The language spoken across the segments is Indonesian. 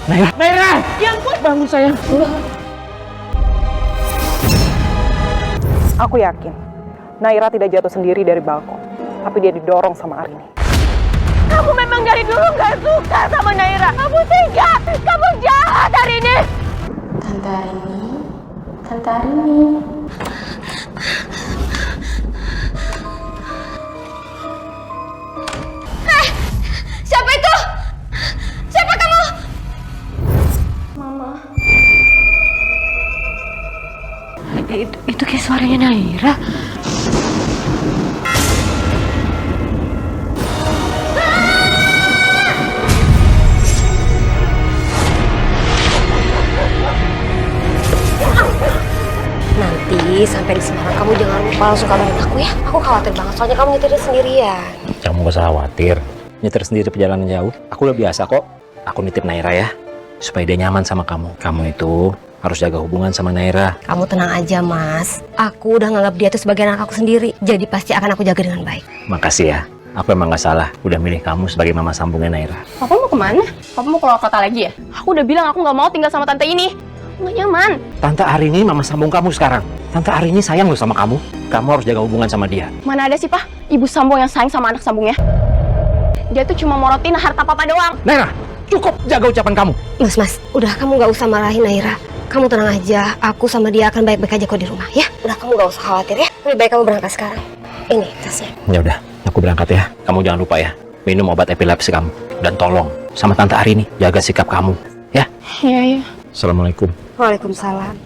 Naira! Naira! Ya ampun! Bangun sayang. Aku yakin Naira tidak jatuh sendiri dari balkon, tapi dia didorong sama Arini. Kamu memang dari dulu gak suka sama Naira. Kamu tega, kamu jahat hari ini. Tante Arini. Siapa itu? Siapa kamu? Mama. Itu kayak suaranya Naira. Nanti sampai di Semarang kamu jangan lupa langsung kabarin aku ya. Aku khawatir banget soalnya kamu nyetir sendirian. Kamu gak usah khawatir. Nyetir sendiri perjalanan jauh. Aku udah biasa kok. Aku nitip Naira ya. Supaya dia nyaman sama kamu. Kamu itu harus jaga hubungan sama Naira. Kamu tenang aja, Mas. Aku udah nganggap dia tuh sebagai anak aku sendiri. Jadi pasti akan aku jaga dengan baik. Makasih ya. Aku emang gak salah udah milih kamu sebagai mama sambungnya Naira. Papa mau kemana? Papa mau keluar kota lagi ya? Aku udah bilang aku gak mau tinggal sama tante ini. Aku gak nyaman. Tante Arini mama sambung kamu sekarang. Tante Arini sayang loh sama kamu. Kamu harus jaga hubungan sama dia. Mana ada sih, Pak? Ibu sambung yang sayang sama anak sambungnya. Dia tuh cuma morotin harta papa doang. Naira, cukup jaga ucapan kamu. Mas, udah kamu gak usah marahin Naira. Kamu tenang aja, aku sama dia akan baik-baik aja kok di rumah ya. Udah kamu gak usah khawatir ya. Lebih baik kamu berangkat sekarang. Ini tasnya. Ya udah, aku berangkat ya. Kamu jangan lupa ya, minum obat epilepsi kamu. Dan tolong sama Tante Arini jaga sikap kamu, ya. Iya. Assalamualaikum. Waalaikumsalam.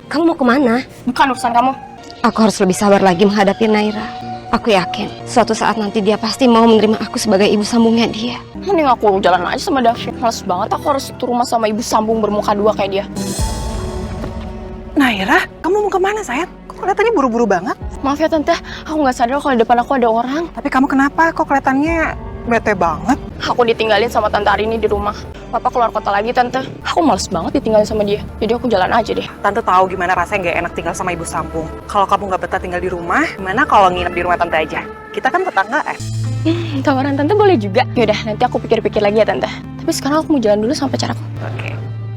Kamu mau kemana? Bukan urusan kamu. Aku harus lebih sabar lagi menghadapi Naira. Aku yakin suatu saat nanti dia pasti mau menerima aku sebagai ibu sambungnya dia. Mending aku jalan aja sama Davi. Males banget aku harus satu rumah sama ibu sambung bermuka dua kayak dia. Naira, kamu mau kemana sayang? Kok kelihatannya buru-buru banget? Maaf ya tante, aku nggak sadar kalau di depan aku ada orang. Tapi kamu kenapa? Kok kelihatannya bete banget? Aku ditinggalin sama tante Arini di rumah. Papa keluar kota lagi tante. Aku males banget ditinggalin sama dia. Jadi aku jalan aja deh. Tante tahu gimana rasanya nggak enak tinggal sama ibu sambung. Kalau kamu nggak betah tinggal di rumah, gimana kalau nginep di rumah tante aja? Kita kan tetanggaan. Tawaran tante boleh juga. Yaudah, nanti aku pikir-pikir lagi ya tante. Tapi sekarang aku mau jalan dulu sama pacar aku. Oke.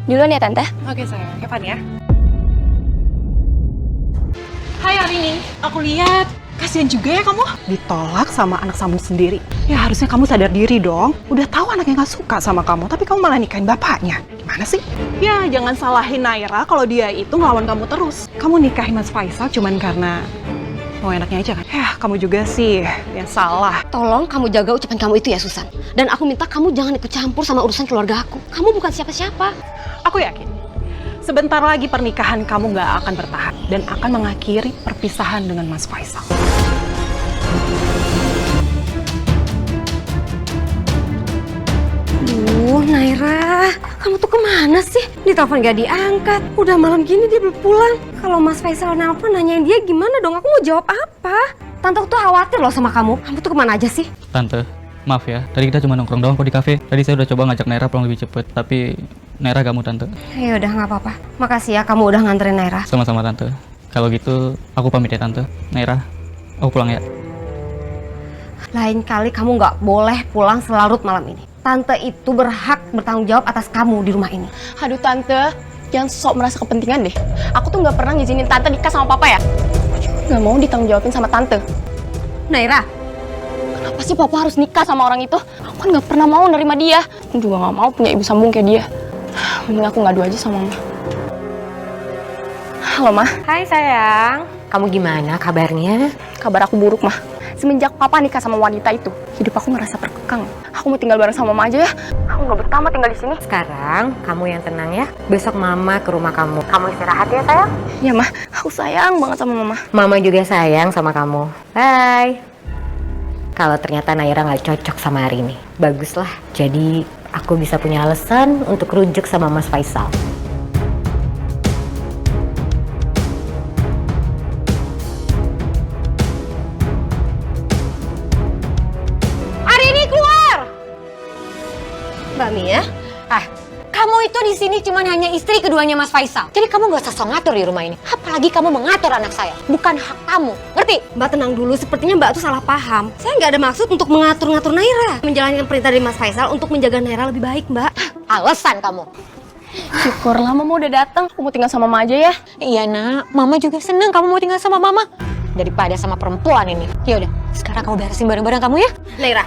Duluan ya tante. Oke sayang, kapan ya? Hai Arini, aku lihat kasihan juga ya kamu. Ditolak sama anak sambung sendiri. Ya harusnya kamu sadar diri dong. Udah tahu anaknya nggak suka sama kamu, tapi kamu malah nikahin bapaknya. Gimana sih? Ya jangan salahin Naira kalau dia itu ngelawan kamu terus. Kamu nikahin Mas Faisal cuman karena mau enaknya aja kan? Ya kamu juga sih yang salah. Tolong kamu jaga ucapan kamu itu ya Susan. Dan aku minta kamu jangan ikut campur sama urusan keluarga aku. Kamu bukan siapa-siapa. Aku yakin sebentar lagi pernikahan kamu nggak akan bertahan dan akan mengakhiri perpisahan dengan Mas Faisal. Naira, kamu tuh kemana sih? Di telepon gak diangkat. Udah malam gini dia belum pulang. Kalau Mas Faisal nelpon nanyain dia gimana dong? Aku mau jawab apa? Tante tuh khawatir loh sama kamu. Kamu tuh kemana aja sih? Tante, maaf ya. Tadi kita cuma nongkrong doang kok di kafe. Tadi saya udah coba ngajak Naira pulang lebih cepet, tapi Naira gak mau tante. Ya udah nggak apa-apa. Makasih ya kamu udah nganterin Naira. Sama-sama tante. Kalau gitu aku pamit ya tante. Naira, aku pulang ya. Lain kali kamu nggak boleh pulang selarut malam ini. Tante itu berhak bertanggung jawab atas kamu di rumah ini. Aduh tante, jangan sok merasa kepentingan deh. Aku tuh nggak pernah ngizinin tante nikah sama papa ya. Aku juga nggak mau ditanggung jawabin sama tante. Naira, Kenapa sih papa harus nikah sama orang itu? Aku kan nggak pernah mau nerima dia. Aku juga nggak mau punya ibu sambung kayak dia. Mending aku ngadu aja sama mama. Halo mah, hai sayang. Kamu gimana kabarnya? kabar aku buruk mah. Semenjak papa nikah sama wanita itu, hidup aku ngerasa terkekang. Aku mau tinggal bareng sama mama aja ya. Aku nggak betah mah tinggal di sini. Sekarang kamu yang tenang ya. Besok mama ke rumah kamu. Kamu istirahat ya sayang. Ya mah, aku sayang banget sama mama. Mama juga sayang sama kamu. Bye. Kalau ternyata Naira nggak cocok sama Arini, baguslah. Jadi aku bisa punya alasan untuk rujuk sama Mas Faisal. Arini keluar. Mbak Mia, Kamu itu di sini cuma hanya istri keduanya Mas Faisal. Jadi kamu gak usah sok ngatur di rumah ini. Apalagi kamu mengatur anak saya. Bukan hak kamu. Ngerti? Mbak tenang dulu. Sepertinya Mbak tuh salah paham. Saya nggak ada maksud untuk mengatur-ngatur Naira. Menjalankan perintah dari Mas Faisal untuk menjaga Naira lebih baik, Mbak. Alasan kamu. Syukurlah Mama udah datang. Aku mau tinggal sama Mama aja ya. Iya nak, Mama juga seneng kamu mau tinggal sama Mama daripada sama perempuan ini. Ya udah, sekarang kamu beresin barang-barang kamu ya. Naira,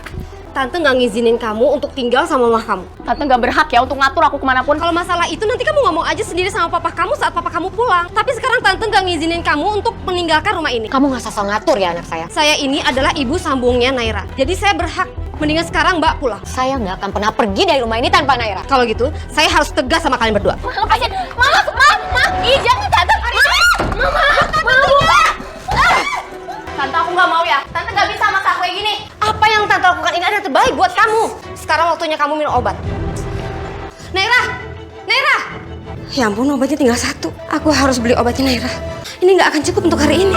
Tante nggak ngizinin kamu untuk tinggal sama mama kamu. Tante nggak berhak ya untuk ngatur aku kemanapun. Kalau masalah itu nanti kamu ngomong aja sendiri sama papa kamu saat papa kamu pulang. Tapi sekarang Tante nggak ngizinin kamu untuk meninggalkan rumah ini. Kamu nggak usah ngatur ya anak saya. Saya ini adalah ibu sambungnya Naira. Jadi saya berhak. Mendingan sekarang Mbak pulang. Saya nggak akan pernah pergi dari rumah ini tanpa Naira. Kalau gitu, saya harus tegas sama kalian berdua. Lepasin, Mama, jangan Tante. Mama. Tante aku nggak mau ya. Tante nggak bisa masak kayak gini. Apa yang Tante lakukan ini adalah terbaik buat kamu. Sekarang waktunya kamu minum obat. Naira! Ya ampun, obatnya tinggal 1. Aku harus beli obatnya Naira. Ini nggak akan cukup untuk hari ini.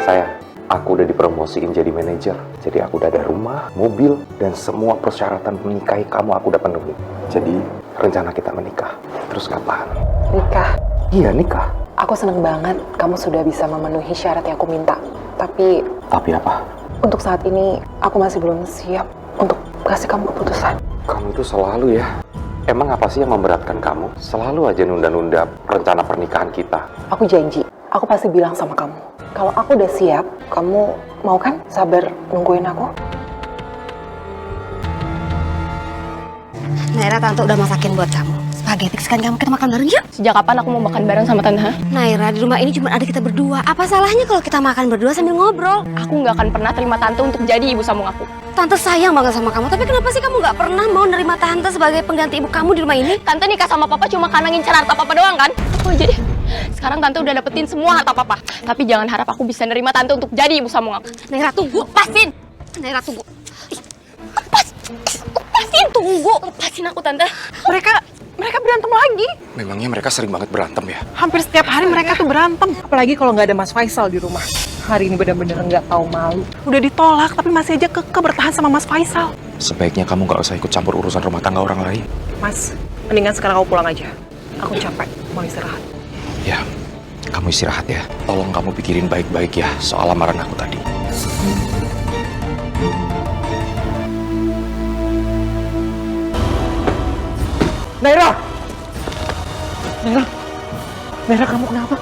Sayang, aku udah dipromosiin jadi manajer. Jadi aku udah ada rumah, mobil, dan semua persyaratan menikahi kamu aku udah penuhi. Jadi rencana kita menikah. Terus kapan? Nikah. Iya, nikah. Aku seneng banget kamu sudah bisa memenuhi syarat yang aku minta. Tapi apa? untuk saat ini aku masih belum siap untuk kasih kamu keputusan. Kamu itu selalu ya. Emang apa sih yang memberatkan kamu? Selalu aja nunda-nunda rencana pernikahan kita. Aku janji, aku pasti bilang sama kamu. Kalau aku udah siap, kamu mau kan sabar nungguin aku? Naira, Tante udah masakin buat kamu. Spaghetti, sekarang kamu kita makan bareng yuk. Sejak kapan aku mau makan bareng sama Tante? Ha? Naira, di rumah ini cuma ada kita berdua. Apa salahnya kalau kita makan berdua sambil ngobrol? Aku nggak akan pernah terima Tante untuk jadi ibu sambung aku. Tante sayang banget sama kamu, tapi kenapa sih kamu nggak pernah mau nerima Tante sebagai pengganti ibu kamu di rumah ini? Tante nikah sama Papa cuma karena ngincar harta Papa doang kan? Oh jadi sekarang Tante udah dapetin semua harta Papa. Tapi jangan harap aku bisa nerima Tante untuk jadi ibu sambung aku. Naira, tunggu. Lepasin! Naira, tunggu. Lepasin, tunggu! Lepasin aku Tante. Mereka berantem lagi. Memangnya mereka sering banget berantem ya? Hampir setiap hari mereka tuh berantem. Apalagi kalau nggak ada Mas Faisal di rumah. Hari ini benar-benar nggak tahu malu. Udah ditolak tapi masih aja kekeh bertahan sama Mas Faisal. Sebaiknya kamu gak usah ikut campur urusan rumah tangga orang lain. Mas, mendingan sekarang kamu pulang aja. Aku capek, mau istirahat. Ya, kamu istirahat ya. Tolong kamu pikirin baik-baik ya soal lamaran aku tadi. Naira, kamu kenapa?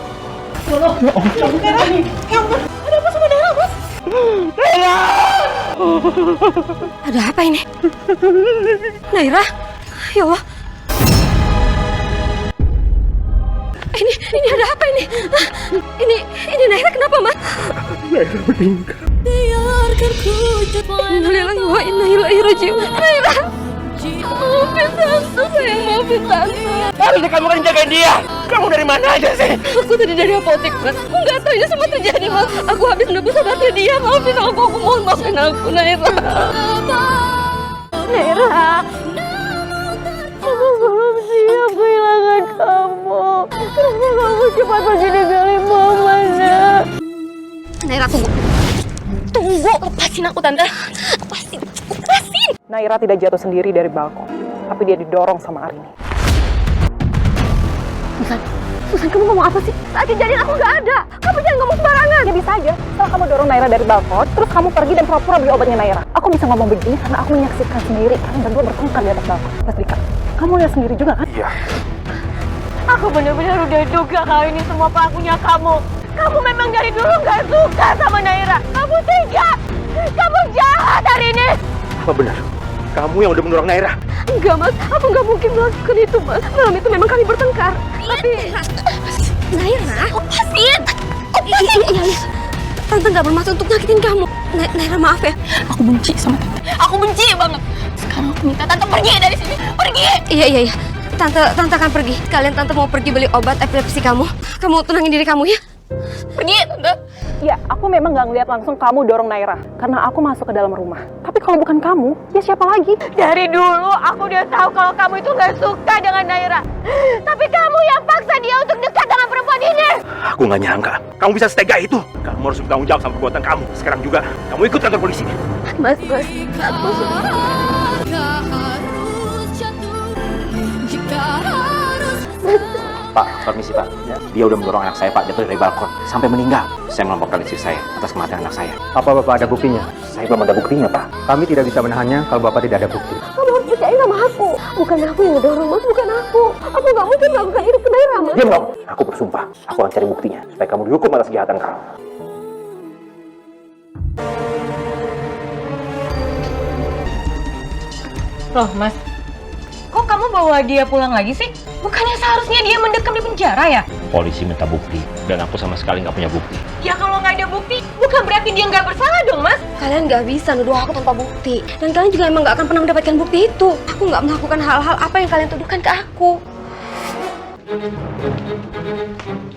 Ada apa ini? Naira? Ya Allah. Ini ada apa ini? Hah? Ini Naira kenapa, Mas? Naira meninggal. Biarkan ku Innalillahi wa inna ilaihi raji'un. Naira. Maafin Tante, sayang, maafin Tante. Harusnya kamu kan jagain dia. Kamu dari mana aja sih? Aku tadi dari apotek, Mas. Aku nggak tahu ini semua terjadi, Mas. Aku habis nebus obatnya dia. Maafin aku mohon maafin aku, Naira. Naira. Aku belum siap kehilangan kamu. Kenapa kamu cepat pergi ninggalin Mama, Nak? Naira, tunggu. Tunggu, lepasin aku, Tante. Lepasin. Naira tidak jatuh sendiri dari balkon, tapi dia didorong sama Arini. Susan, kamu ngomong apa sih? Saat kejadian aku nggak ada. Kamu jangan ngomong sembarangan. Ya bisa aja, setelah kamu dorong Naira dari balkon, terus kamu pergi dan pura-pura beli obatnya Naira. Aku bisa ngomong begini karena aku menyaksikan sendiri kalian berdua bertengkar di atas balkon. Mas Dika, kamu lihat sendiri juga kan? Iya. Aku benar-benar udah duga kalau ini semua pelakunya kamu. Kamu memang dari dulu nggak suka sama Naira. Kamu tega. Kamu jahat hari ini. Apa benar? Kamu yang udah mendorong Naira? Enggak, Mas. Aku nggak mungkin melakukan itu, Mas. Malam itu memang kami bertengkar. Tapi Naira, lepasin. Iya. Tante nggak bermaksud untuk nyakitin kamu. Naira, maaf ya. Aku benci sama Tante. Aku benci banget. Sekarang aku minta Tante pergi dari sini. Pergi. Iya. Tante akan pergi. Kalian Tante mau pergi beli obat epilepsi kamu. Kamu tenangin diri kamu ya. Pergi, Tante. Ya, aku memang gak ngeliat langsung kamu dorong Naira, karena aku masuk ke dalam rumah. Tapi kalau bukan kamu, ya siapa lagi? Dari dulu aku udah tahu kalau kamu itu nggak suka dengan Naira. Tapi kamu yang paksa dia untuk dekat dengan perempuan ini. Aku nggak nyangka. Kamu bisa setega itu. Kamu harus bertanggung jawab sama perbuatan kamu. Sekarang juga, kamu ikut kantor polisi. Mas, aku Pak, permisi Pak. Dia udah mendorong anak saya Pak jatuh dari balkon sampai meninggal. Saya melaporkan istri saya atas kematian anak saya. Apa Bapak ada buktinya? Saya belum ada buktinya Pak. Kami tidak bisa menahannya kalau Bapak tidak ada bukti. Kamu harus percaya sama aku. Bukan aku yang ngedorong, Mas. Bukan aku. Aku nggak mungkin melakukan itu ke Naira, Mas. Diam dong. Aku bersumpah. Aku akan cari buktinya supaya kamu dihukum atas kejahatan kamu. Loh, Mas. Kok kamu bawa dia pulang lagi sih? Bukannya seharusnya dia mendekam di penjara ya? Polisi minta bukti dan aku sama sekali nggak punya bukti. Ya kalau nggak ada bukti, bukan berarti dia nggak bersalah dong, Mas. Kalian nggak bisa nuduh aku tanpa bukti. Dan kalian juga emang nggak akan pernah mendapatkan bukti itu. Aku nggak melakukan hal-hal apa yang kalian tuduhkan ke aku.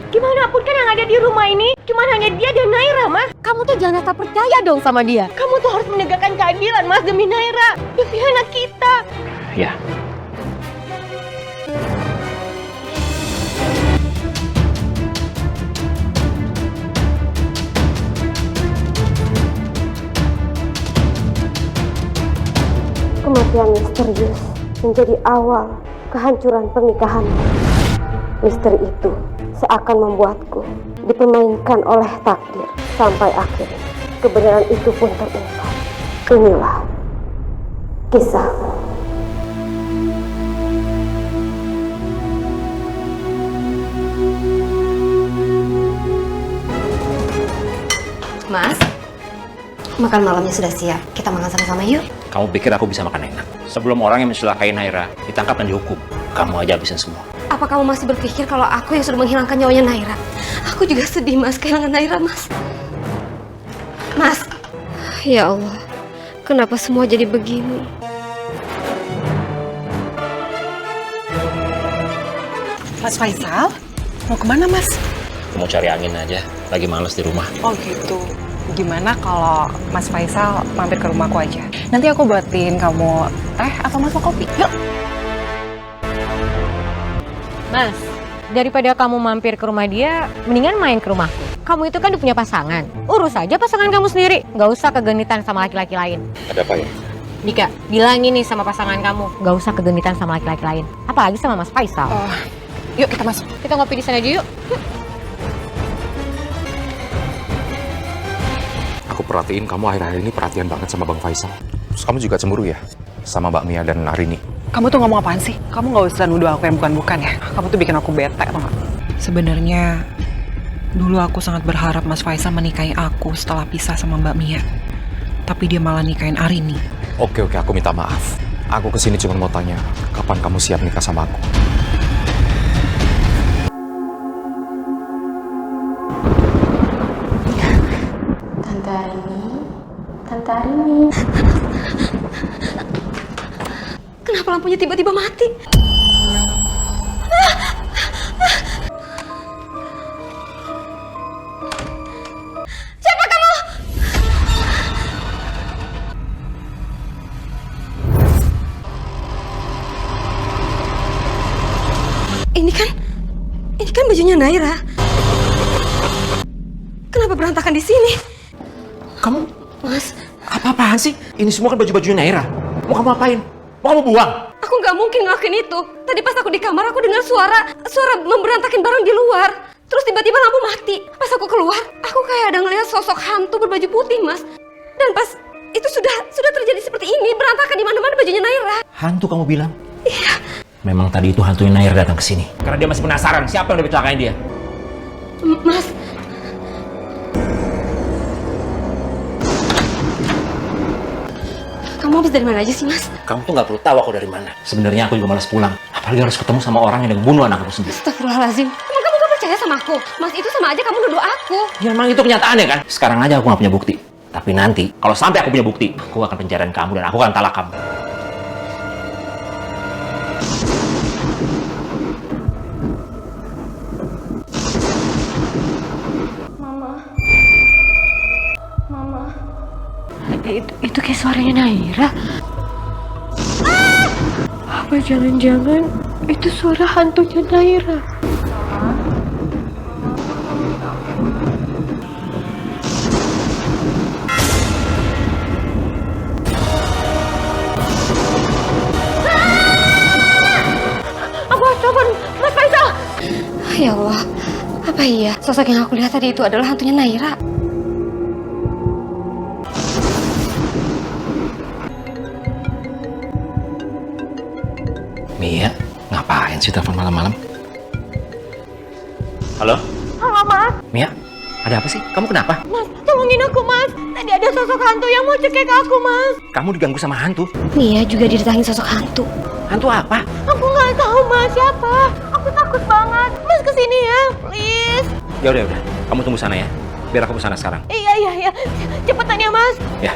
Gimana pun kan yang ada di rumah ini cuma hanya dia dan Naira, Mas. Kamu tuh jangan asal percaya dong sama dia. Kamu tuh harus menegakkan keadilan, Mas, demi Naira, demi anak kita. Ya. Kematian misterius menjadi awal kehancuran pernikahan. Misteri itu seakan membuatku dipermainkan oleh takdir sampai akhirnya kebenaran itu pun terungkap. Inilah kisahku. Mas, makan malamnya sudah siap. Kita makan sama-sama yuk. Kamu pikir aku bisa makan enak? Sebelum orang yang mencelakai Naira ditangkap dan dihukum, kamu aja habisin semua. Apa kamu masih berpikir kalau aku yang sudah menghilangkan nyawanya Naira? Aku juga sedih, Mas, kehilangan Naira, Mas. Mas, ya Allah, kenapa semua jadi begini? Mas Faisal, mau kemana Mas? Mau cari angin aja, lagi males di rumah. Oh gitu. Gimana kalau Mas Faisal mampir ke rumahku aja? Nanti aku buatin kamu teh atau mas mau kopi. Yuk. Mas, daripada kamu mampir ke rumah dia, mendingan main ke rumahku. Kamu itu kan udah punya pasangan. Urus aja pasangan kamu sendiri. Nggak usah kegenitan sama laki-laki lain. Ada apa ya? Dika, bilangin nih sama pasangan kamu, nggak usah kegenitan sama laki-laki lain. Apalagi sama Mas Faisal. Yuk kita masuk. Kita ngopi di sana aja yuk. Aku perhatiin kamu akhir-akhir ini perhatian banget sama Bang Faisal. Terus kamu juga cemburu ya? Sama Mbak Mia dan Arini? Kamu tuh ngomong apaan sih? Kamu nggak usah nuduh aku yang bukan-bukan ya. Kamu tuh bikin aku bete tau gak? Sebenarnya dulu aku sangat berharap Mas Faisal menikahi aku setelah pisah sama Mbak Mia. Tapi dia malah nikahin Arini. Oke, aku minta maaf. Aku kesini cuma mau tanya, kapan kamu siap nikah sama aku? Tante Arini. Kenapa lampunya tiba-tiba mati? Siapa kamu? Ini kan bajunya Naira. Kenapa berantakan di sini? Kamu Mas, apa-apaan sih? Ini semua kan baju-bajunya Naira. Mau kamu apain? Mau kamu buang? aku nggak mungkin ngelakuin itu. Tadi pas aku di kamar aku dengar suara memberantakin barang di luar. Terus tiba-tiba lampu mati. Pas aku keluar, aku kayak ada ngelihat sosok hantu berbaju putih, Mas. Dan pas itu sudah terjadi seperti ini, berantakan di mana-mana bajunya Naira. Hantu kamu bilang? Iya. Memang tadi itu hantunya Naira datang ke sini. Karena dia masih penasaran siapa yang udah mencelakai dia. Mas, kamu habis dari mana aja sih, Mas? Kamu tuh nggak perlu tahu aku dari mana. Sebenarnya aku juga malas pulang. Apalagi harus ketemu sama orang yang udah membunuh anak aku sendiri. Astagfirullahaladzim. Emang kamu gak percaya sama aku? Mas, itu sama aja kamu nuduh aku. Ya emang itu kenyataannya kan? Sekarang aja aku nggak punya bukti. Tapi nanti, kalau sampai aku punya bukti, aku akan penjarain kamu dan aku akan talak kamu. Itu kayak suaranya Naira. Apa jangan-jangan itu suara hantunya Naira? Apa iya sosok yang aku lihat tadi itu adalah hantunya Naira? Mia, ngapain sih telepon malam-malam? Halo? Halo Mas. Mia, ada apa sih? Kamu kenapa? Mas, tolongin aku Mas. Tadi ada sosok hantu yang mau cekek aku Mas. Kamu diganggu sama hantu? Mia juga didatangi sosok hantu. Hantu apa? Aku nggak tahu Mas siapa. Aku takut banget. Mas kesini ya, please. Ya udah, kamu tunggu sana ya. Biar aku kesana sekarang. Iya. Cepetan ya Mas. Ya,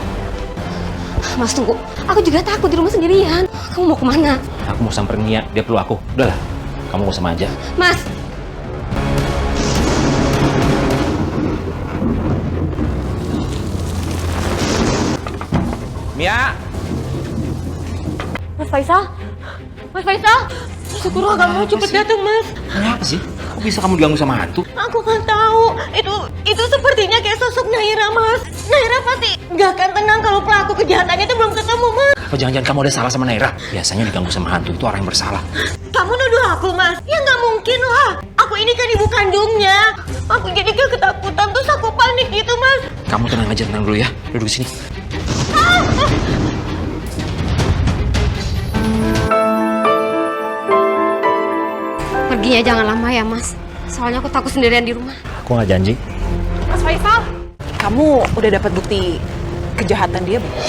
Mas tunggu, aku juga takut di rumah sendirian. Kamu mau kemana? aku mau samperin Mia, dia perlu aku. Udahlah, kamu gak usah manja. Mas! Mia! Mas Faisal? Mas Faisal? Syukurlah kamu cepet datang Mas. Kenapa sih? Kok bisa kamu diganggu sama hantu? Aku kan tahu. Itu sepertinya kayak sosok Naira Mas. Naira pasti nggak akan tenang kalau pelaku kejahatannya itu belum ketemu Mas. Apa jangan-jangan kamu ada salah sama Naira? Biasanya diganggu sama hantu itu orang yang bersalah. Kamu nuduh aku Mas? Ya nggak mungkin lah. Aku ini kan ibu kandungnya. Aku jadi ketakutan terus aku panik gitu Mas. Kamu tenang aja, tenang dulu ya. Duduk sini. Perginya jangan lama ya Mas. Soalnya aku takut sendirian di rumah. Aku nggak janji. Mas Faisal, kamu udah dapat bukti kejahatan dia belum?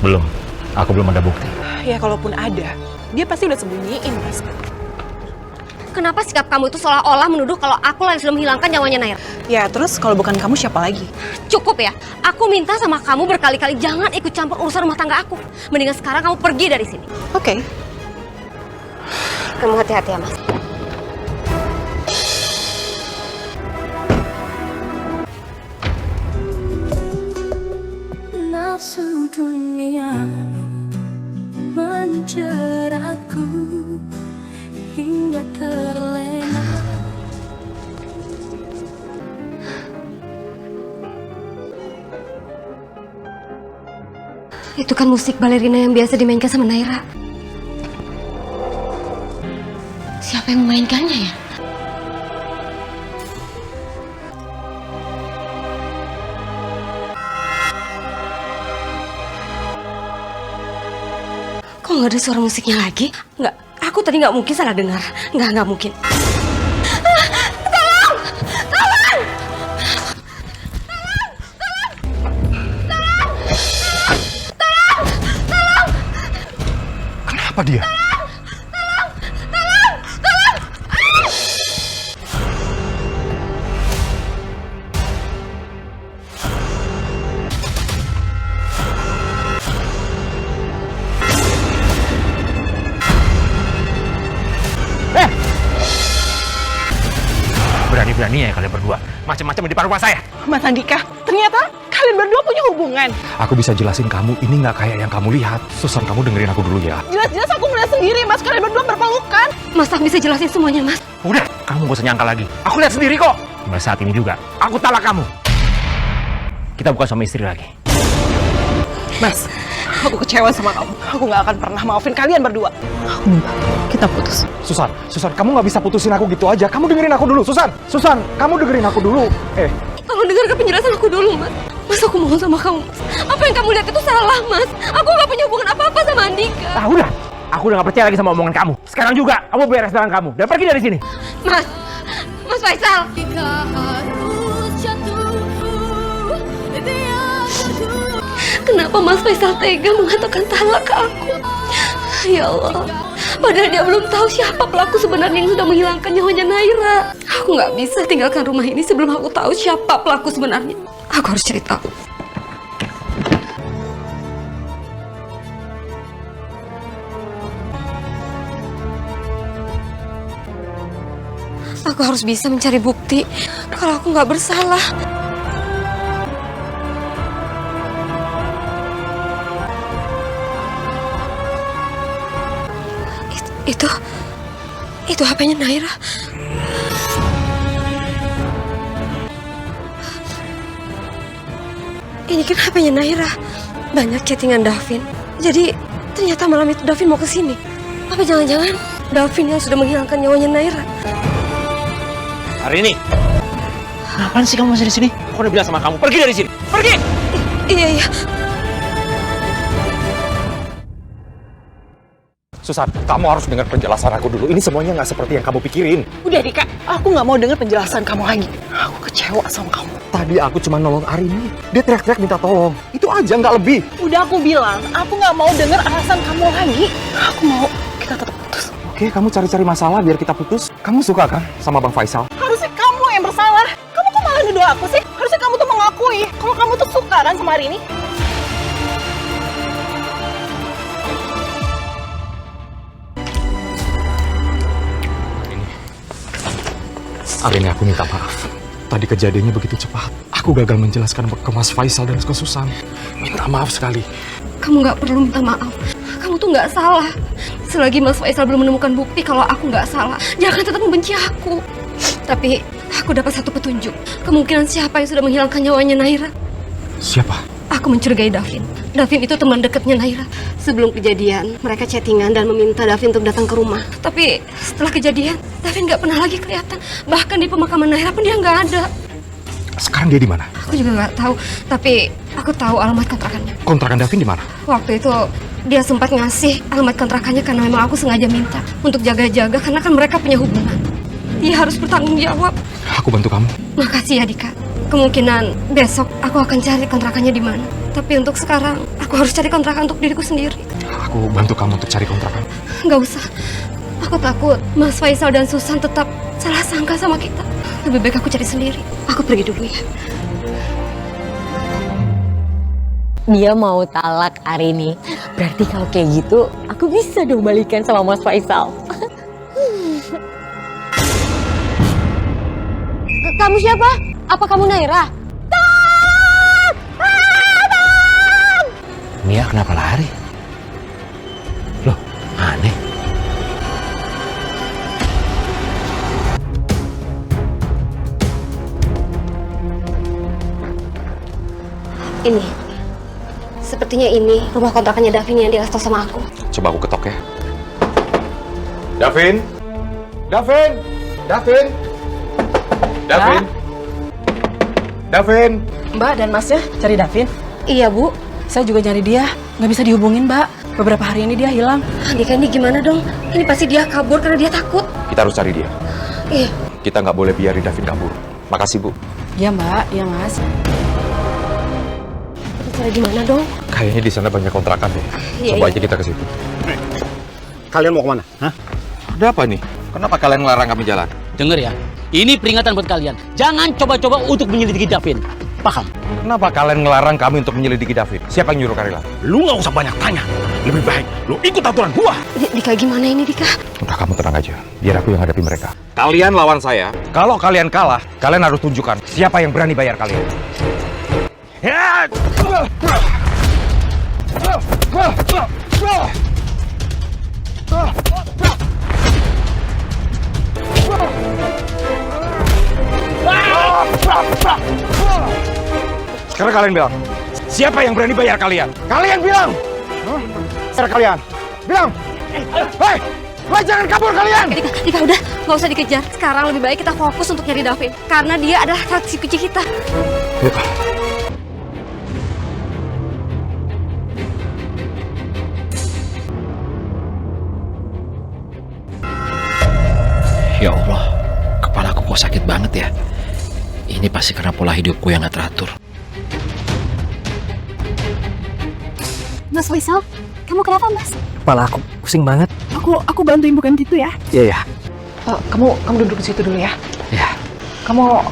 Belum. Aku belum ada bukti. Ya kalaupun ada, dia pasti udah sembunyiin Mas. Kenapa sikap kamu itu seolah-olah menuduh kalau aku yang sudah menghilangkan nyawanya Naira? Ya terus kalau bukan kamu siapa lagi? Cukup ya. Aku minta sama kamu berkali-kali jangan ikut campur urusan rumah tangga aku. Mendingan sekarang kamu pergi dari sini. Oke. Kamu hati-hati ya Mas. Nafsu dunia menjeratku hingga terlena. Itu kan musik balerina yang biasa dimainkan sama Naira. Siapa yang memainkannya ya? Kok nggak ada suara musiknya lagi? Nggak, aku tadi nggak mungkin salah dengar. Nggak mungkin. Kenapa dia? Berani-beraninya ya kalian berdua. Macam-macam di depan rumah saya. Mas Andika, ternyata kalian berdua punya hubungan. Aku bisa jelasin kamu, ini nggak kayak yang kamu lihat. Susan, kamu dengerin aku dulu ya. Jelas-jelas aku ngeliat sendiri Mas, kalian berdua berpelukan. Mas tak bisa jelasin semuanya Mas. Udah, kamu gak usah nyangka lagi. Aku lihat sendiri kok. Mulai saat ini juga, aku talak kamu. Kita bukan suami istri lagi. Mas, aku kecewa sama kamu. Aku nggak akan pernah maafin kalian berdua. Aku minta kita putus. Susan, kamu nggak bisa putusin aku gitu aja. Kamu dengerin aku dulu, Susan, kamu dengerin aku dulu. Tolong dengarkan penjelasan aku dulu Mas. Mas aku mohon sama kamu Mas. Apa yang kamu lihat itu salah Mas. Aku nggak punya hubungan apa-apa sama Andika. Ah udah, aku udah gak percaya lagi sama omongan kamu. Sekarang juga, kamu beres dengan kamu dan pergi dari sini. Mas Faisal. Kenapa Mas Faisal tega mengatakan talak ke aku? Ya Allah, padahal dia belum tahu siapa pelaku sebenarnya yang sudah menghilangkan nyawanya Naira. Aku nggak bisa tinggalkan rumah ini sebelum aku tahu siapa pelaku sebenarnya. Aku harus cari tahu. Aku harus bisa mencari bukti kalau aku nggak bersalah. Itu HP-nya Naira. Ini kan HP-nya Naira. Banyak chattingan Davin. Jadi ternyata malam itu Davin mau ke sini. Apa jangan-jangan Davin yang sudah menghilangkan nyawanya Naira? Hari ini, Ngapain sih kamu masih di sini? Aku udah bilang sama kamu, pergi dari sini. Pergi! Iya. Susan, kamu harus dengar penjelasan aku dulu. Ini semuanya nggak seperti yang kamu pikirin. Udah Dika, aku nggak mau dengar penjelasan kamu lagi. Aku kecewa sama kamu. Tadi aku cuma nolong Arini. Dia teriak-teriak minta tolong. Itu aja, nggak lebih. Udah aku bilang, aku nggak mau dengar alasan kamu lagi. Aku mau kita tetap putus. Oke, kamu cari-cari masalah biar kita putus. Kamu suka kan sama Bang Faisal? Harusnya kamu yang bersalah. Kamu kok malah nuduh aku sih? Harusnya kamu tuh mengakui kalau kamu tuh suka kan sama Arini. Arini, aku minta maaf. Tadi kejadiannya begitu cepat. Aku gagal menjelaskan ke Mas Faisal dan ke Susan. Minta maaf sekali. Kamu nggak perlu minta maaf. Kamu tuh nggak salah. Selagi Mas Faisal belum menemukan bukti kalau aku nggak salah, dia akan tetap membenci aku. Tapi aku dapat satu petunjuk. Kemungkinan siapa yang sudah menghilangkan nyawanya Naira. Siapa? Aku mencurigai Davin. Davin itu teman dekatnya Naira. Sebelum kejadian, mereka chattingan dan meminta Davin untuk datang ke rumah. Tapi setelah kejadian, Davin nggak pernah lagi kelihatan. Bahkan di pemakaman Naira pun dia nggak ada. Sekarang dia di mana? Aku juga nggak tahu. Tapi aku tahu alamat kontrakannya. Kontrakan Davin di mana? Waktu itu dia sempat ngasih alamat kontrakannya karena memang aku sengaja minta untuk jaga-jaga karena kan mereka punya hubungan. Dia harus bertanggung jawab. Aku bantu kamu. Makasih ya Dika. Kemungkinan besok aku akan cari kontrakannya di mana. Tapi untuk sekarang aku harus cari kontrakan untuk diriku sendiri. Aku bantu kamu untuk cari kontrakan. Nggak usah. Aku takut Mas Faisal dan Susan tetap salah sangka sama kita. Lebih baik aku cari sendiri. Aku pergi dulu ya. Dia mau talak Arini. Berarti kalau kayak gitu, aku bisa dong balikan sama Mas Faisal. Kamu siapa? Apa kamu Naira? Mia kenapa lari? Loh, aneh. Ini. Sepertinya ini rumah kontrakannya Davin yang dia kasih tau sama aku. Coba aku ketok ya. Davin? Davin? Davin? Davin? Davin? Mbak dan Masnya cari Davin? Iya Bu. Saya juga nyari dia. Nggak bisa dihubungin Mbak. Beberapa hari ini dia hilang. Dika ini gimana dong? Ini pasti dia kabur karena dia takut. Kita harus cari dia. Iya. Kita nggak boleh biarin Davin kabur. Makasih Bu. Ya Mbak, ya Mas. Kita cari di mana dong? Kayaknya di sana banyak kontrakan deh. Iya, Coba iya. aja kita ke situ. Kalian mau kemana? Hah? Ada apa nih? Kenapa kalian ngelarang kami jalan? Dengar ya, ini peringatan buat kalian. Jangan coba-coba untuk menyelidiki Davin. Paham? Kenapa kalian ngelarang kami untuk menyelidiki Davin? Siapa yang nyuruh Karila? Lu nggak usah banyak tanya. Lebih baik lu ikut aturan gua. Dika gimana ini Dika? Udah, kamu tenang aja. Biar aku yang hadapi mereka. Kalian lawan saya. Kalau kalian kalah, kalian harus tunjukkan siapa yang berani bayar kalian. Sekarang kalian bilang, siapa yang berani bayar kalian? Kalian bilang! Sekarang kalian, bilang! Hei! Hei, jangan kabur kalian! Dika udah, nggak usah dikejar. Sekarang lebih baik kita fokus untuk nyari Davin. Karena dia adalah saksi kunci kita. Yuk. Ya Allah, kepalaku kok sakit banget ya. Ini pasti karena pola hidupku yang gak teratur. Mas Faisal, kamu kenapa Mas? Kepala aku pusing banget. Aku bantuin bukan gitu ya? Iya ya. Kamu duduk di situ dulu ya. Ya. Kamu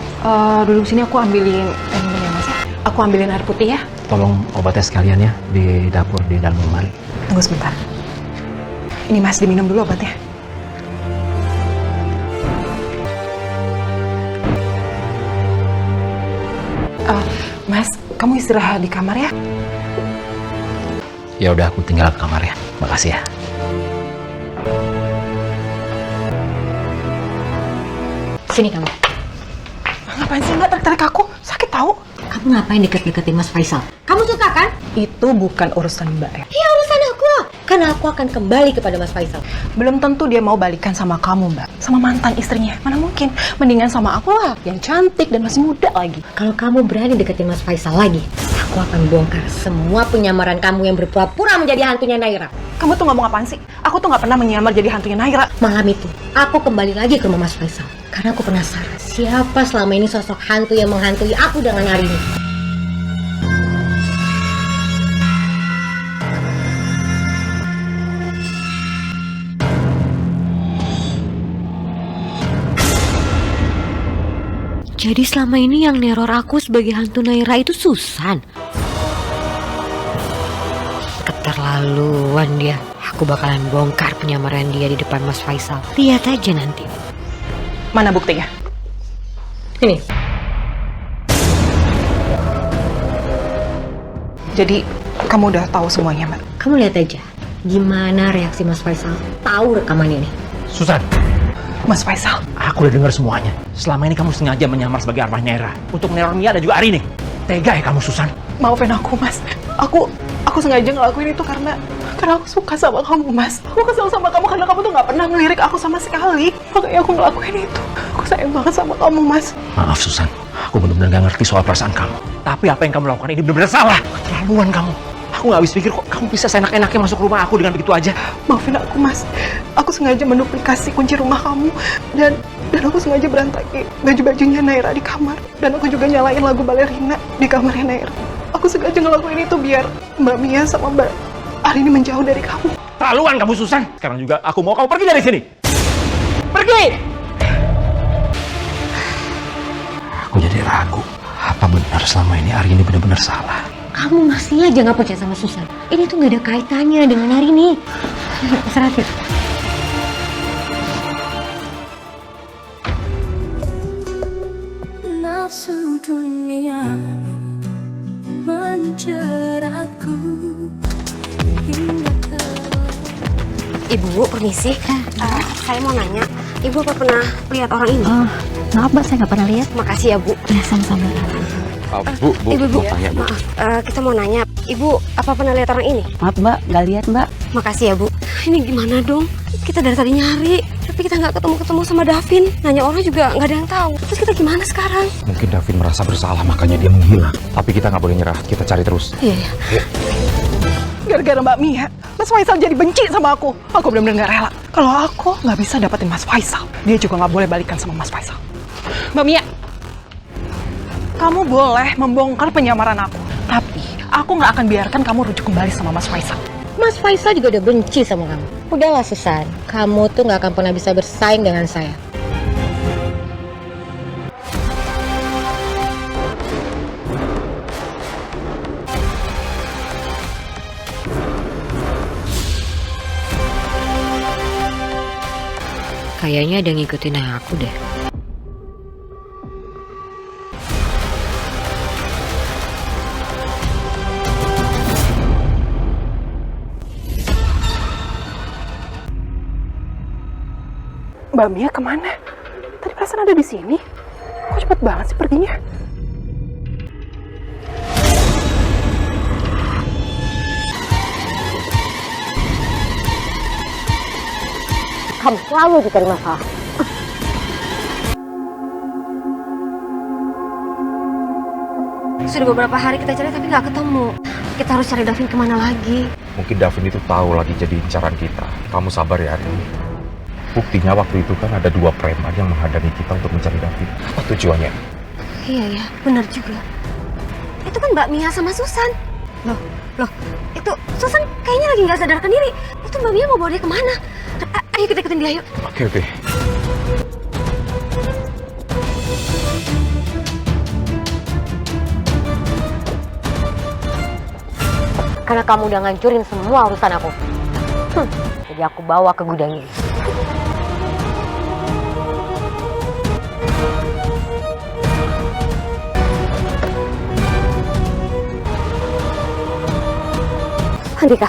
duduk sini, aku ambilin minum ya Mas. Aku ambilin air putih ya. Tolong obatnya sekalian ya di dapur di dalam lemari. Tunggu sebentar. Ini Mas, diminum dulu obatnya. Mas, kamu istirahat di kamar ya. Ya udah, aku tinggal ke kamar ya. Makasih ya. Sini kamu. Ngapain sih Mbak tarik aku? Sakit tahu. Kamu ngapain deket-deketin Mas Faisal? Kamu suka kan? Itu bukan urusan Mbak ya. Iya urusan aku. karena aku akan kembali kepada Mas Faisal. Belum tentu dia mau balikan sama kamu, Mbak. Sama mantan istrinya. Mana mungkin. Mendingan sama aku lah, yang cantik dan masih muda lagi. Kalau kamu berani deketin Mas Faisal lagi, aku akan bongkar semua penyamaran kamu yang berpura-pura menjadi hantunya Naira. Kamu tuh ngomong apaan sih? Aku tuh nggak pernah menyamar jadi hantunya Naira. Malam itu, aku kembali lagi ke rumah Mas Faisal. Karena aku penasaran, siapa selama ini sosok hantu yang menghantui aku dengan hari ini. Jadi selama ini yang neror aku sebagai hantu Naira itu Susan. Keterlaluan dia. Aku bakalan bongkar penyamaran dia di depan Mas Faisal. Lihat aja nanti. Mana buktinya? Ini. Jadi, kamu udah tahu semuanya, Mbak? Kamu lihat aja. Gimana reaksi Mas Faisal tahu rekaman ini. Susan, Mas Faisal. aku udah dengar semuanya. Selama ini kamu sengaja menyamar sebagai arwah Naira untuk meneror Mia dan juga Arini. Tega ya kamu, Susan? Maafin aku, Mas. Aku sengaja ngelakuin itu karena aku suka sama kamu, Mas. Aku kesel sama kamu karena kamu tuh nggak pernah ngelirik aku sama sekali. Makanya aku ngelakuin itu. Aku sayang banget sama kamu, Mas. Maaf, Susan. Aku benar-benar gak ngerti soal perasaan kamu. Tapi apa yang kamu lakukan ini benar-benar salah. Keterlaluan kamu. Aku gak habis pikir kok kamu bisa seenak-enaknya masuk rumah aku dengan begitu aja. Maafin aku, Mas. Aku sengaja menduplikasi kunci rumah kamu. Dan aku sengaja berantakin baju-bajunya Naira di kamar. Dan aku juga nyalain lagu balerina di kamarnya Naira. Aku sengaja ngelakuin itu biar Mbak Mia sama Mbak Arini menjauh dari kamu. Terlaluan kamu, Susan. Sekarang juga aku mau kamu pergi dari sini. Pergi! Aku jadi ragu. Apa benar selama ini Arini benar-benar salah? Kamu masih aja nggak percaya sama Susan. Ini tuh nggak ada kaitannya dengan hari ini. Serafir. Nafsu dunia menjeratku hingga Ibu, permisi. Saya mau nanya, Ibu apa pernah lihat orang ini? Maaf Mbak, saya nggak pernah lihat. Makasih ya, Bu. Ya, sama-sama. Bu, Ibu, mau tanya, Bu. maaf, kita mau nanya, Ibu apa pernah lihat orang ini? Maaf Mbak, nggak lihat Mbak. Makasih ya, Bu. Ini gimana dong? Kita dari tadi nyari, tapi kita nggak ketemu sama Davin. Nanya orang juga nggak ada yang tahu. Terus kita gimana sekarang? Mungkin Davin merasa bersalah, makanya dia menghilang. Tapi kita nggak boleh nyerah, kita cari terus. Iya. Gara-gara Mbak Mia, Mas Faisal jadi benci sama aku. Aku benar-benar nggak rela. Kalau aku nggak bisa dapetin Mas Faisal, dia juga nggak boleh balikan sama Mas Faisal. Mbak Mia, kamu boleh membongkar penyamaran aku. Tapi aku nggak akan biarkan kamu rujuk kembali sama Mas Faisal. Mas Faisal juga udah benci sama kamu. Udahlah Susan, kamu tuh nggak akan pernah bisa bersaing dengan saya. Kayaknya ada yang ngikutin aku deh. Mbak Mia kemana? Tadi perasaan ada di sini. Kok cepet banget sih perginya? Kamu selalu dicari masalah. Sudah beberapa hari kita cari tapi nggak ketemu. Kita harus cari Davin kemana lagi? Mungkin Davin itu tahu lagi jadi incaran kita. Kamu sabar ya, Arini. Buktinya waktu itu kan ada 2 preman yang menghadang kita untuk mencari Davin. Apa tujuannya? Iya ya, benar juga. Itu kan Mbak Mia sama Susan. Loh, itu Susan kayaknya lagi nggak sadarkan diri. Itu Mbak Mia mau bawa dia kemana? Ayo kita ikutin dia yuk. Oke. Karena kamu udah ngancurin semua urusan aku. Jadi aku bawa ke gudang ini. Andika.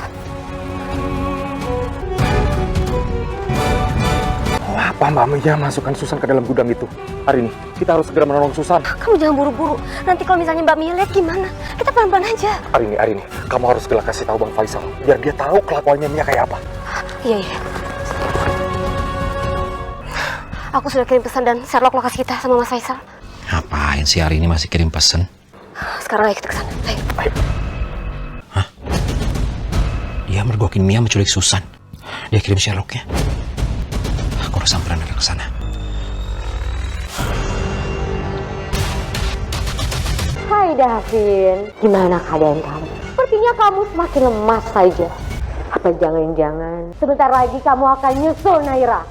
Apa Apa Mbak Mia masukkan Susan ke dalam gudang itu? Hari ini kita harus segera menolong Susan. Kamu jangan buru-buru. Nanti kalau misalnya Mbak Mia lihat gimana? Kita pelan-pelan aja. Hari ini kamu harus segera kasih tahu Bang Faisal biar dia tahu kelakuannya Mia kayak apa. Iya. Aku sudah kirim pesan dan Sherlock lokasi kita sama Mas Faisal. Ngapain sih hari ini masih kirim pesen? Sekarang ayo kita ke sana. Ayo. Hah? Dia mergokin Mia menculik Susan. Dia kirim Sherlocknya. Aku harus samperin ke sana. Hai Davin, gimana keadaan kamu? Sepertinya kamu semakin lemas saja. Apa jangan-jangan sebentar lagi kamu akan nyusul Naira?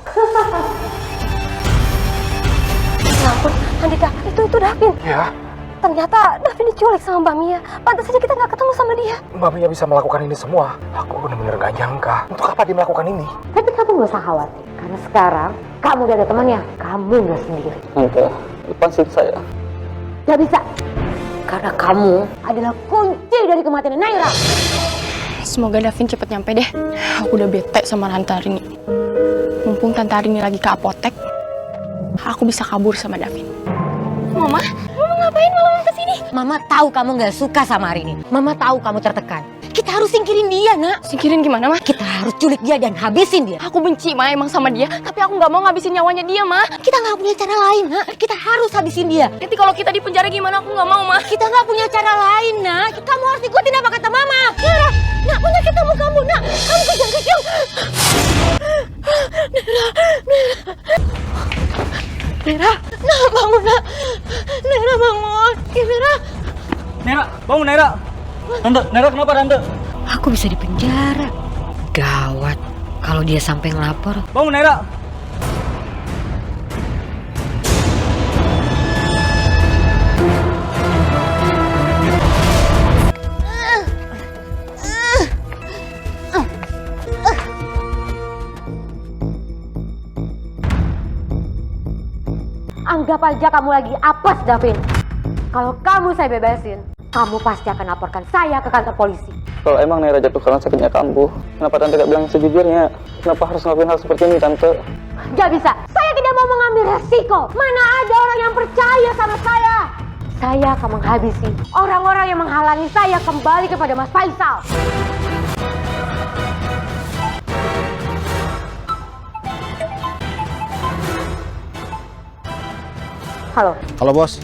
Ya ampun, Andika, itu Davin. Ya. Ternyata Davin diculik sama Mbak Mia. Pantas saja kita nggak ketemu sama dia. Mbak Mia bisa melakukan ini semua. Aku benar-benar gak nyangka. Untuk apa dia melakukan ini? Tapi kamu nggak usah khawatir, karena sekarang kamu udah ada temannya. Kamu nggak sendiri. Enggak, lepasin saya. Gak bisa, karena kamu adalah kunci dari kematian Naira. Semoga Davin cepet nyampe deh. Aku udah bete sama Tante Arini. Mumpung Tante Arini lagi ke apotek, aku bisa kabur sama Davin. Mama ngapain malam kesini? Mama tahu kamu nggak suka sama Arini. Mama tahu kamu tertekan. Kita harus singkirin dia, Nak. Singkirin gimana, Ma? Kita harus culik dia dan habisin dia. Aku benci, Ma, emang sama dia. Tapi aku nggak mau ngabisin nyawanya dia, Ma. Kita nggak punya cara lain, Nak. Kita harus habisin dia. Nanti kalau kita di penjara gimana? Aku nggak mau, Ma. Kita nggak punya cara lain, Nak. Kamu harus ikutin apa kata Mama. Nara, Nak, penyakit kamu, Nak. Kamu kejang-kejang. Nera, Nak, bangun, Nak. Nera, bangun. Nera. Nera, bangun Nera. Tante, Nera kenapa Tante? Aku bisa di penjara. Gawat. Kalau dia sampai ngelapor. Bangun Nera. Anggap aja kamu lagi apes, Davin. Kalau kamu saya bebasin, kamu pasti akan laporkan saya ke kantor polisi. Kalau emang Naira jatuh karena sakitnya kambuh, kenapa Tante gak bilang sejujurnya? Kenapa harus ngelakuin hal seperti ini, Tante? Gak bisa, saya tidak mau mengambil resiko. Mana ada orang yang percaya sama saya. Saya akan menghabisi orang-orang yang menghalangi saya kembali kepada Mas Faisal. Halo. Halo bos,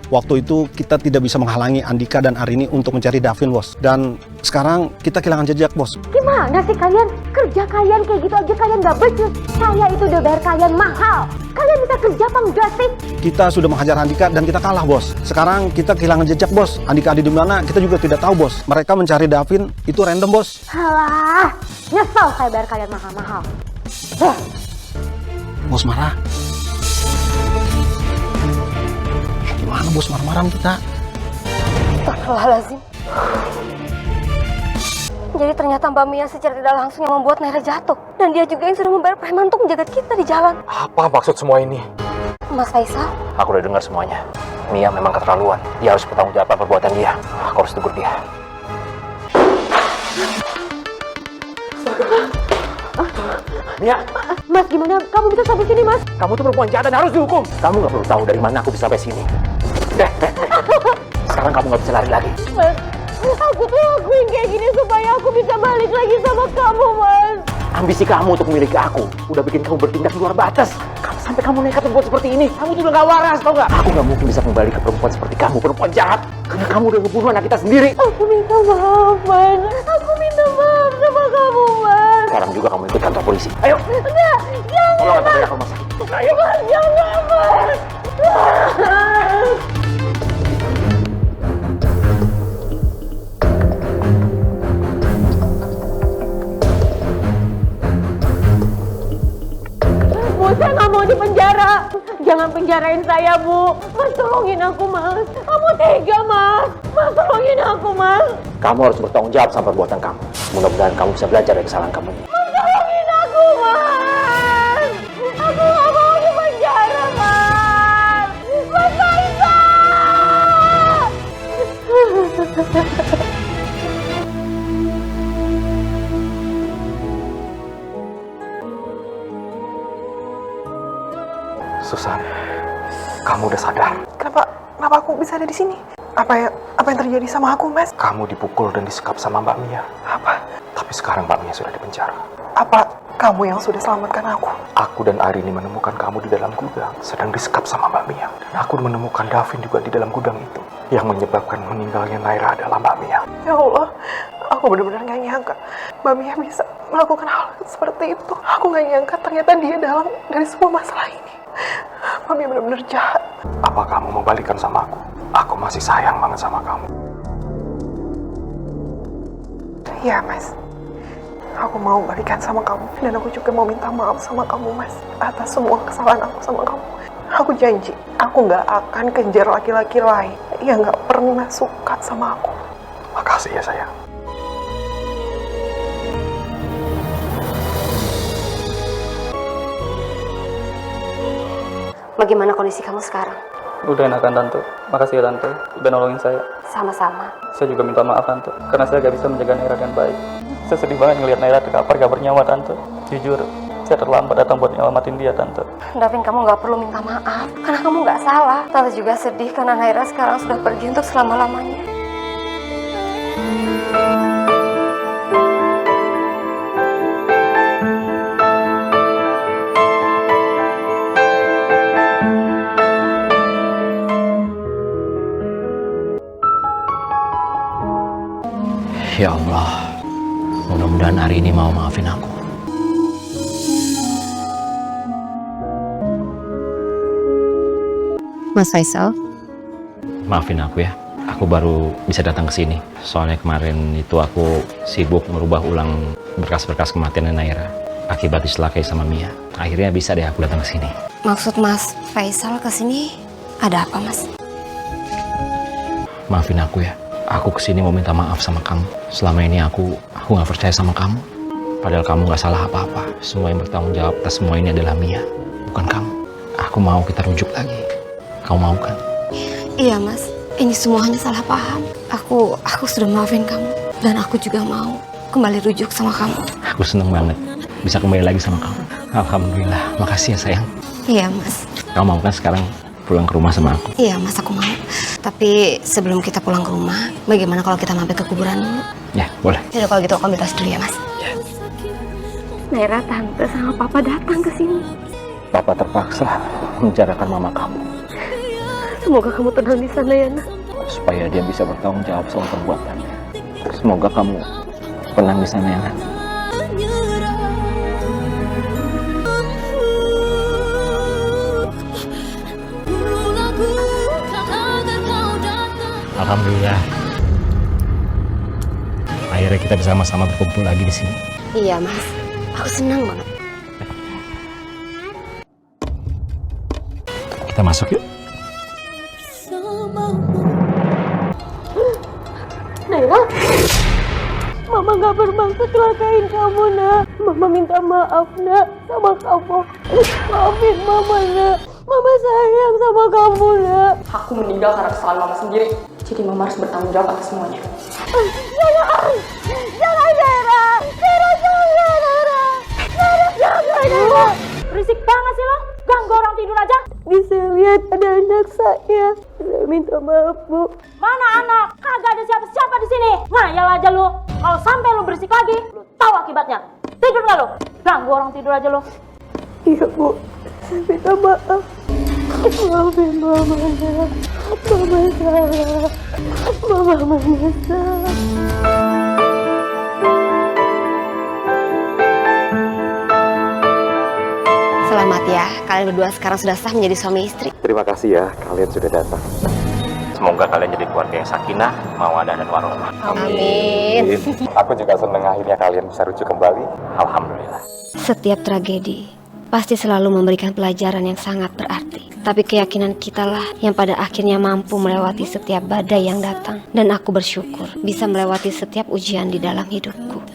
waktu itu kita tidak bisa menghalangi Andika dan Arini untuk mencari Davin bos. Dan sekarang kita kehilangan jejak bos. Gimana sih kalian? Kerja kalian kayak gitu aja kalian gak becus. Saya itu udah bayar kalian mahal. Kalian bisa kerja apa enggak sih? Kita sudah menghajar Andika dan kita kalah bos. Sekarang kita kehilangan jejak bos. Andika ada di mana kita juga tidak tahu bos. Mereka mencari Davin itu random bos. Halah, nyesel saya bayar kalian mahal-mahal. Bos marah. Gimana bos marah-marah kita? Astagfirullahaladzim. Jadi ternyata Mbak Mia secara tidak langsung yang membuat Naira jatuh. Dan dia juga yang sudah membayar preman untuk menjaga kita di jalan. Apa maksud semua ini? Mas Faisal? Aku udah dengar semuanya. Mia memang keterlaluan. Dia harus bertanggung jawab atas perbuatan dia. Aku harus tegur dia. Mia! Mas, gimana kamu bisa sampai sini, Mas? Kamu tuh perempuan jahat dan harus dihukum. Kamu gak perlu tahu dari mana aku bisa sampai sini. Sekarang kamu gak bisa lari lagi. Mas, aku tuh lakuin kayak gini supaya aku bisa balik lagi sama kamu, Mas. Ambisi kamu untuk memiliki aku udah bikin kamu bertindak luar batas. Sampai kamu nekat berbuat seperti ini. Kamu tuh udah gak waras, tau gak? Aku gak mungkin bisa kembali ke perempuan seperti kamu, perempuan jahat. Karena kamu udah ngebunuh anak kita sendiri. Aku minta maaf, Mas. Aku minta maaf sama kamu, Mas. Sekarang juga kamu ikut kantor polisi. Ayo! Enggak, jangan, Tolong antar dia ke rumah sakit. Ayo! Mas, jangan, Mas. Bu, saya nggak mau di penjara. Jangan penjarain saya, Bu. Mas, tolongin aku, Mas. Kamu tega, Mas. Mas, tolongin aku, Mas. Kamu harus bertanggung jawab sama perbuatan kamu. Mudah-mudahan kamu bisa belajar dari kesalahan kamu ini. Mas, tolongin aku, Mas. Aku nggak mau di penjara, Mas. Mas Faisal! Susan, kamu udah sadar? Kenapa aku bisa ada di sini? Apa yang terjadi sama aku, Mas? Kamu dipukul dan disekap sama Mbak Mia. Apa? Tapi sekarang Mbak Mia sudah di penjara. Apa kamu yang sudah selamatkan aku? Aku dan Arini menemukan kamu di dalam gudang, sedang disekap sama Mbak Mia. Dan aku menemukan Davin juga di dalam gudang itu. Yang menyebabkan meninggalnya Naira adalah Mbak Mia. Ya Allah, aku benar-benar gak nyangka Mbak Mia bisa melakukan hal seperti itu. Aku gak nyangka ternyata dia dalam dari semua masalah ini. Mbak Mia benar-benar jahat. Apa kamu mau balikan sama aku? Aku masih sayang banget sama kamu. Iya, Mas. Aku mau balikan sama kamu. Dan aku juga mau minta maaf sama kamu, Mas. Atas semua kesalahan aku sama kamu. Aku janji, aku gak akan kejar laki-laki lain yang gak pernah suka sama aku. Makasih ya, sayang. Bagaimana kondisi kamu sekarang? Udah enakan Tante. Makasih ya Tante, udah nolongin saya. Sama-sama. Saya juga minta maaf Tante, karena saya gak bisa menjaga Naira dengan baik. Saya sedih banget ngeliat Naira terkapar gak bernyawa Tante. Jujur, saya terlambat datang buat nyelamatin dia Tante. Davin, kamu gak perlu minta maaf, karena kamu gak salah. Tante juga sedih karena Naira sekarang sudah pergi untuk selama-lamanya. Ya Allah, mudah-mudahan hari ini mau maafin aku. Mas Faisal? Maafin aku ya, aku baru bisa datang ke sini. Soalnya kemarin itu aku sibuk merubah ulang berkas-berkas kematian Naira akibat diselakai sama Mia. Akhirnya bisa deh aku datang ke sini. Maksud Mas Faisal ke sini ada apa, Mas? Maafin aku ya. Aku kesini mau minta maaf sama kamu. Selama ini aku gak percaya sama kamu. Padahal kamu gak salah apa-apa. Semua yang bertanggung jawab atas semua ini adalah Mia, bukan kamu. Aku mau kita rujuk lagi. Kamu mau kan? Iya Mas, ini semuanya salah paham. Aku sudah maafin kamu. Dan aku juga mau kembali rujuk sama kamu. Aku seneng banget bisa kembali lagi sama kamu. Alhamdulillah, makasih ya sayang. Iya Mas. Kamu mau kan sekarang pulang ke rumah sama aku? Iya Mas, aku mau. Tapi sebelum kita pulang ke rumah, bagaimana kalau kita mampir ke kuburan dulu? Ya, boleh. Jadi kalau gitu aku ambil tas dulu ya Mas. Ya. Naira, Tante sama Papa datang ke sini. Papa terpaksa menjarakan mama kamu. Semoga kamu tenang di sana ya Nak. Supaya dia bisa bertanggung jawab soal perbuatannya. Semoga kamu tenang di sana ya Nak. Alhamdulillah. Akhirnya kita bisa sama-sama berkumpul lagi di sini. Iya Mas, aku senang banget. Kita masuk yuk. Naira, Mama gak bermaksud celakain kamu, Nak. Mama minta maaf, Nak, sama kamu. Maafin Mama, Nak. Mama sayang sama kamu, Nak. Aku meninggal karena kesalahan Mama sendiri. Jadi Mama harus bertanggung jawab atas semuanya. Jangan! Jangan, Naira! Naira, jangan, Naira! Naira, jangan, Naira! Berisik banget sih lo! Ganggu orang tidur aja! Bisa lihat ada anak saya. Saya minta maaf, Bu. Mana anak? Kagak ada siapa-siapa di sini. Ngayal aja lu. Kalau sampai lu berisik lagi, lu tahu akibatnya. Tidur nggak lu? Ganggu orang tidur aja lu. Iya, Bu. Saya minta maaf. Maafin Mama, Nak. Mama salah. Mama menyesal. Selamat ya, kalian berdua sekarang sudah sah menjadi suami istri. Terima kasih ya, kalian sudah datang. Semoga kalian jadi keluarga yang sakinah, mawaddah dan warahmah. Amin. Aku juga senang akhirnya kalian bisa rujuk kembali. Alhamdulillah. Setiap tragedi pasti selalu memberikan pelajaran yang sangat berarti. Tapi keyakinan kitalah yang pada akhirnya mampu melewati setiap badai yang datang. Dan aku bersyukur bisa melewati setiap ujian di dalam hidupku.